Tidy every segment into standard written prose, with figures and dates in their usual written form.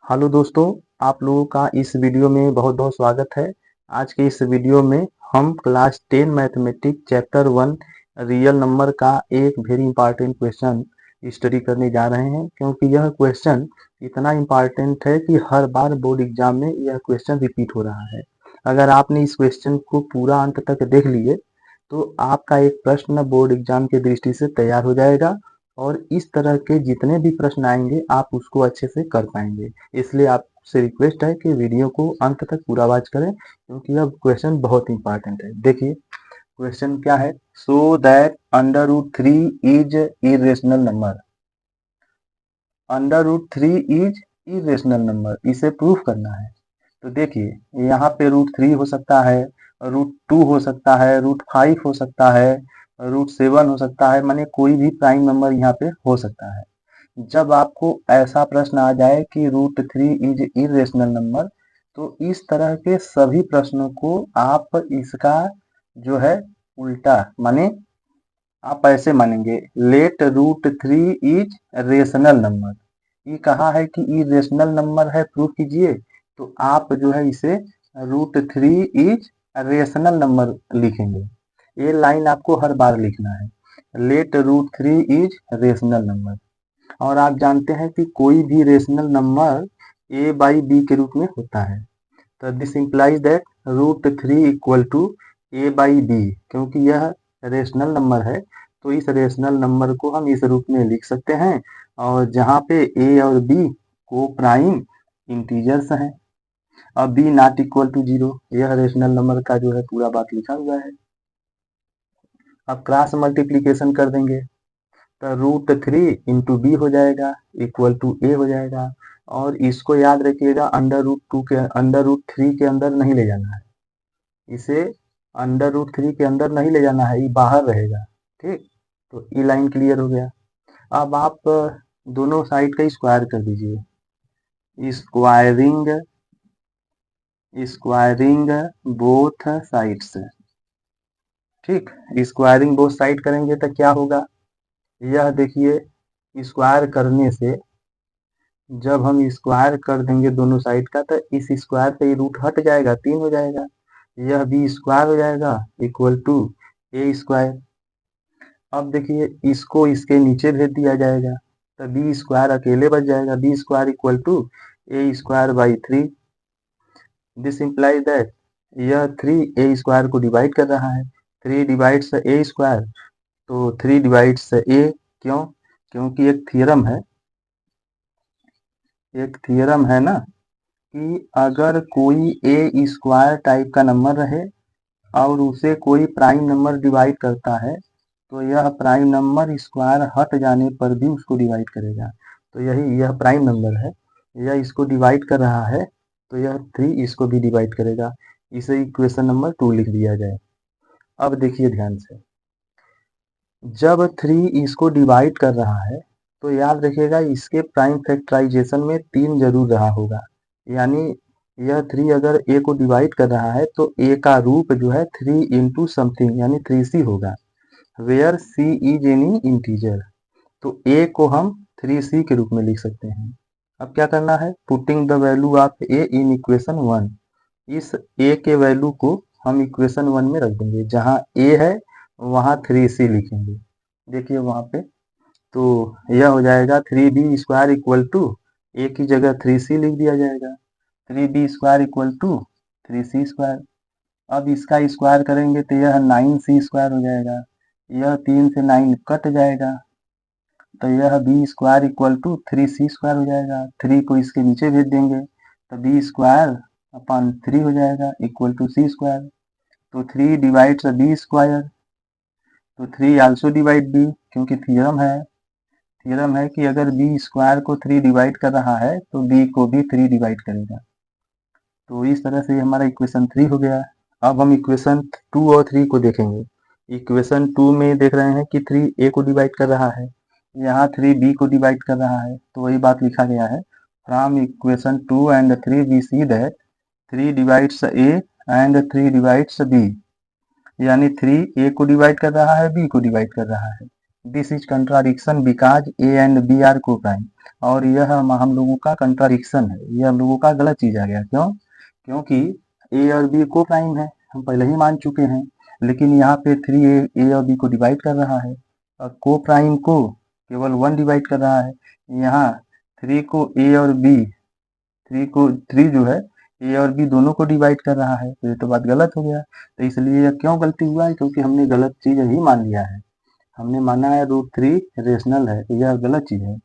Hello दोस्तों, आप लोगों का इस वीडियो में बहुत बहुत स्वागत है। आज के इस वीडियो में हम class 10 mathematics chapter 1 real number का एक वेरी इंपॉर्टेंट क्वेश्चन स्टडी करने जा रहे हैं, क्योंकि यह क्वेश्चन इतना इंपॉर्टेंट है कि हर बार बोर्ड एग्जाम में यह क्वेश्चन रिपीट हो रहा है। अगर आपने इस क्वेश्चन को पूरा अंत तक देख लिए तो आपका एक प्रश्न बोर्ड एग्जाम के दृष्टि से तैयार हो जाएगा और इस तरह के जितने भी प्रश्न आएंगे आप उसको अच्छे से कर पाएंगे। इसलिए आपसे रिक्वेस्ट है कि वीडियो को अंत तक पूरा वॉच करें, क्योंकि यह क्वेश्चन बहुत इंपॉर्टेंट है। देखिए क्वेश्चन क्या है। So that under root three is irrational number. Under root three is irrational number, इसे प्रूफ करना है। तो देखिए यहाँ पे रूट थ्री हो सकता है, रूट टू हो सकता है, रूट फाइव हो सकता है, रूट सेवन हो सकता है, माने कोई भी प्राइम नंबर यहाँ पे हो सकता है। जब आपको ऐसा प्रश्न आ जाए कि root three is irrational number, तो इस तरह के सभी प्रश्नों को आप इसका जो है उल्टा माने आप ऐसे मानेंगे, let root three is rational number. ये कहा है कि इरेशनल नंबर है, प्रूफ कीजिए। तो आप जो है इसे root three is rational number लिखेंगे। ये लाइन आपको हर बार लिखना है, let root three is rational number. और आप जानते हैं कि कोई भी rational number A by B के रूप में होता है। तो this implies that root three equal to A by B. क्योंकि यह रेशनल नंबर है तो इस रेशनल नंबर को हम इस रूप में लिख सकते हैं, और जहाँ पे ए और बी को प्राइम इंटीजर्स हैं। अब B not equal to zero, यह रेशनल नंबर का जो है पूरा बात लिखा हुआ है। अब क्रॉस मल्टीप्लीकेशन कर देंगे तो रूट थ्री इंटू बी हो जाएगा इक्वल टू ए हो जाएगा। और इसको याद रखिएगा, अंडर रूट थ्री के अंदर नहीं ले जाना है, इसे अंडर रूट थ्री के अंदर नहीं ले जाना है, ये बाहर रहेगा। ठीक, तो ई लाइन क्लियर हो गया। अब आप दोनों साइड का स्क्वायर कर दीजिए, स्क्वायरिंग स्क्वायरिंग बोथ साइड्स। ठीक, स्क्वायरिंग बोथ साइड करेंगे तो क्या होगा, यह देखिए स्क्वायर करने से, जब हम स्क्वायर कर देंगे दोनों साइड का तो इस स्क्वायर पे रूट हट जाएगा, तीन हो जाएगा। यह बी स्क्वायर हो जाएगा इक्वल टू ए स्क्वायर। अब देखिए इसको इसके नीचे भेज दिया जाएगा तो बी स्क्वायर अकेले बच जाएगा, B square equal to A square by three. This implies that यह थ्री ए स्क्वायर को डिवाइड कर रहा है, थ्री डिवाइड्स ए स्क्वायर, तो थ्री डिवाइड्स ए। क्यों? क्योंकि एक थियरम है ना कि अगर कोई ए स्क्वायर टाइप का नंबर रहे और उसे कोई प्राइम नंबर डिवाइड करता है तो यह प्राइम नंबर स्क्वायर हट जाने पर भी उसको डिवाइड करेगा। तो यह प्राइम नंबर है, यह इसको डिवाइड कर रहा है तो यह थ्री इसको भी डिवाइड करेगा। इसे इक्वेशन नंबर 2 लिख दिया जाए। अब देखिए ध्यान से, जब थ्री इसको डिवाइड कर रहा है तो याद रखिएगा इसके प्राइम फैक्टराइजेशन में तीन जरूर रहा होगा। यानी यह थ्री अगर ए को डिवाइड कर रहा है तो ए का रूप जो है थ्री इंटू समथिंग यानी थ्री सी होगा, where C is any integer. तो ए को हम थ्री सी के रूप में लिख सकते हैं। अब क्या करना है, putting the value of A in equation 1। इस ए के वैल्यू को हम इक्वेशन 1 में रख देंगे, जहाँ ए है वहाँ थ्री सी लिखेंगे। देखिए वहाँ पे तो यह हो जाएगा three B square equal to, A की जगह थ्री सी लिख दिया जाएगा, three B square equal to three C square. अब इसका स्क्वायर करेंगे तो यह नाइन सी स्क्वायर हो जाएगा, यह तीन से नाइन कट जाएगा तो यह B square equal to three C square हो जाएगा। थ्री को इसके नीचे भेज देंगे तो बी स्क्वायर अपॉन थ्री हो जाएगा इक्वल टू सी स्क्वायर। तो थ्री डिवाइड्स बी स्क्वायर, तो थ्री आल्सो डिवाइड बी, क्योंकि थियरम है कि अगर बी स्क्वायर को थ्री डिवाइड कर रहा है तो बी को भी थ्री डिवाइड करेगा। तो इस तरह से हमारा इक्वेशन 3 हो गया। अब हम इक्वेशन 2 और 3 को देखेंगे। इक्वेशन 2 में देख रहे हैं कि 3 ए को डिवाइड कर रहा है, यहाँ 3 बी को डिवाइड कर रहा है, तो वही बात लिखा गया है। From equation 2 and 3 we see that 3 divides A and 3 divides B. यानी 3 ए को डिवाइड कर रहा है, बी को डिवाइड कर रहा है। This is contradiction because A and B are coprime. और यह हम लोगों का कंट्राडिक्शन है, ये हम लोगों का गलत चीज आ गया। क्यों? क्योंकि ए और बी को प्राइम है, हम पहले ही मान चुके हैं, लेकिन यहाँ पे 3 ए और बी को डिवाइड कर रहा है और को प्राइम को केवल 1 डिवाइड कर रहा है। यहाँ 3 को ए और बी, 3 जो है ए और बी दोनों को डिवाइड कर रहा है, तो ये तो बात गलत हो गया। तो इसलिए यह क्यों गलती हुआ है? क्योंकि हमने गलत चीज ही मान लिया है, हमने माना है √3 रेशनल है, तो यह गलत चीज है।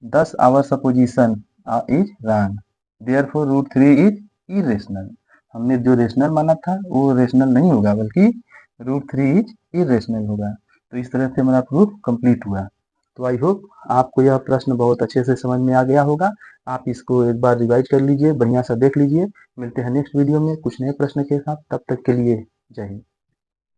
Thus our supposition is wrong. Therefore √3 is irrational. हमने जो रेशनल माना था वो रेशनल नहीं होगा, बल्कि √3 इज इरेशनल होगा। तो इस तरह से हमारा प्रूफ कंप्लीट हुआ। तो आई होप आपको यह प्रश्न बहुत अच्छे से समझ में आ गया होगा। आप इसको एक बार रिवाइज कर लीजिए, बढ़िया सा देख लीजिए। मिलते हैं नेक्स्ट वीडियो में कुछ नए प्रश्न के साथ, तब तक के लिए जय हिंद।